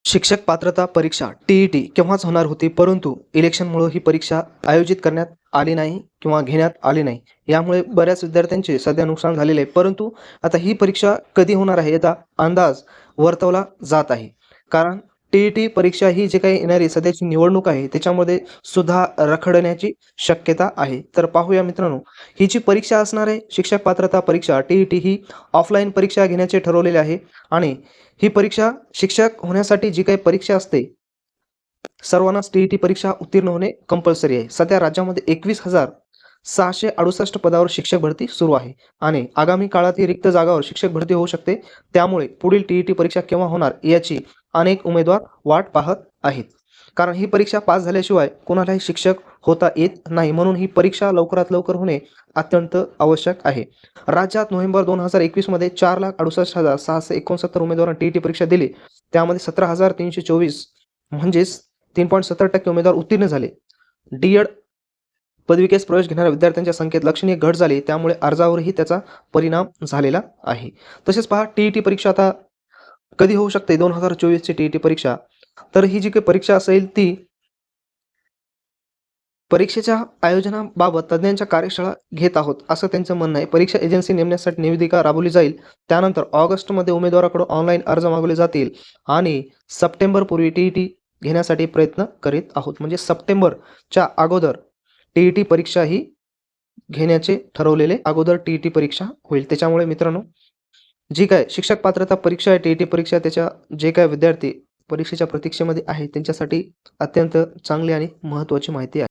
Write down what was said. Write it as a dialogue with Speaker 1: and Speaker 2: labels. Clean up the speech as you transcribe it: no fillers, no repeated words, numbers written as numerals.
Speaker 1: शिक्षक पात्रता परीक्षा टी-ई-टी केव्हाच होणार होती, परंतु इलेक्शनमुळे ही परीक्षा आयोजित करण्यात आली नाही किंवा घेण्यात आली नाही. यामुळे बऱ्याच विद्यार्थ्यांचे सध्या नुकसान झालेले आहे. परंतु आता ही परीक्षा कधी होणार आहे याचा अंदाज वर्तवला जात आहे. कारण टी-ई-टी परीक्षा ही जी काही येणारी सध्याची निवडणूक आहे त्याच्यामध्ये सुद्धा रखडण्याची शक्यता आहे. तर पाहूया मित्रांनो, ही जी परीक्षा असणार आहे शिक्षक पात्रता परीक्षा टी-ई-टी ही ऑफलाईन परीक्षा घेण्याचे ठरवलेले आहे आणि ही परीक्षा शिक्षक होण्यासाठी जी काही परीक्षा असते, सर्वांनाच टी-ई-टी परीक्षा उत्तीर्ण होणे कंपल्सरी आहे. सध्या राज्यामध्ये 21,668 पदावर शिक्षक भरती सुरू आहे आणि आगामी काळात ही रिक्त जागावर शिक्षक भरती होऊ शकते. त्यामुळे पुढील टी-ई-टी परीक्षा केव्हा होणार याची अनेक उमेदवार वाट पाहत आहेत. कारण ही परीक्षा पास झाल्याशिवाय कोणालाही शिक्षक होता येत नाही. म्हणून ही परीक्षा लवकरात लवकर होणे अत्यंत आवश्यक आहे. राज्यात नोव्हेंबर 2021 मध्ये 4,68,669 उमेदवारांनी टी-ई-टी परीक्षा दिली. त्यामध्ये 17,324 म्हणजेच 3.70% उमेदवार उत्तीर्ण झाले. डी-एड पदविकेस प्रवेश घेणाऱ्या विद्यार्थ्यांच्या संख्येत लक्षणीय घट झाली. त्यामुळे अर्जावरही त्याचा परिणाम झालेला आहे. तसेच पहा, टी-ई-टी परीक्षा आता कधी होऊ शकते 2024 ची टी-ई-टी परीक्षा. तर ही जी काही परीक्षा असेल ती परीक्षेच्या आयोजनाबाबत तज्ज्ञांच्या कार्यशाळा घेत आहोत, असं त्यांचं म्हणणं आहे. परीक्षा एजन्सी नेमण्यासाठी निविदा राबवली जाईल. त्यानंतर ऑगस्टमध्ये उमेदवाराकडून ऑनलाईन अर्ज मागवले जातील आणि सप्टेंबरपूर्वी टी-ई-टी घेण्यासाठी प्रयत्न करीत आहोत. म्हणजे सप्टेंबरच्या अगोदर टी-ई-टी परीक्षा ही घेण्याचे ठरवलेले अगोदर टी-ई-टी परीक्षा होईल. त्याच्यामुळे मित्रांनो, जी काय शिक्षक पात्रता परीक्षा आहे टी-ई-टी परीक्षा, त्याच्या जे काय विद्यार्थी परीक्षेच्या प्रतीक्षेमध्ये आहेत त्यांच्यासाठी अत्यंत चांगली आणि महत्त्वाची माहिती आहे.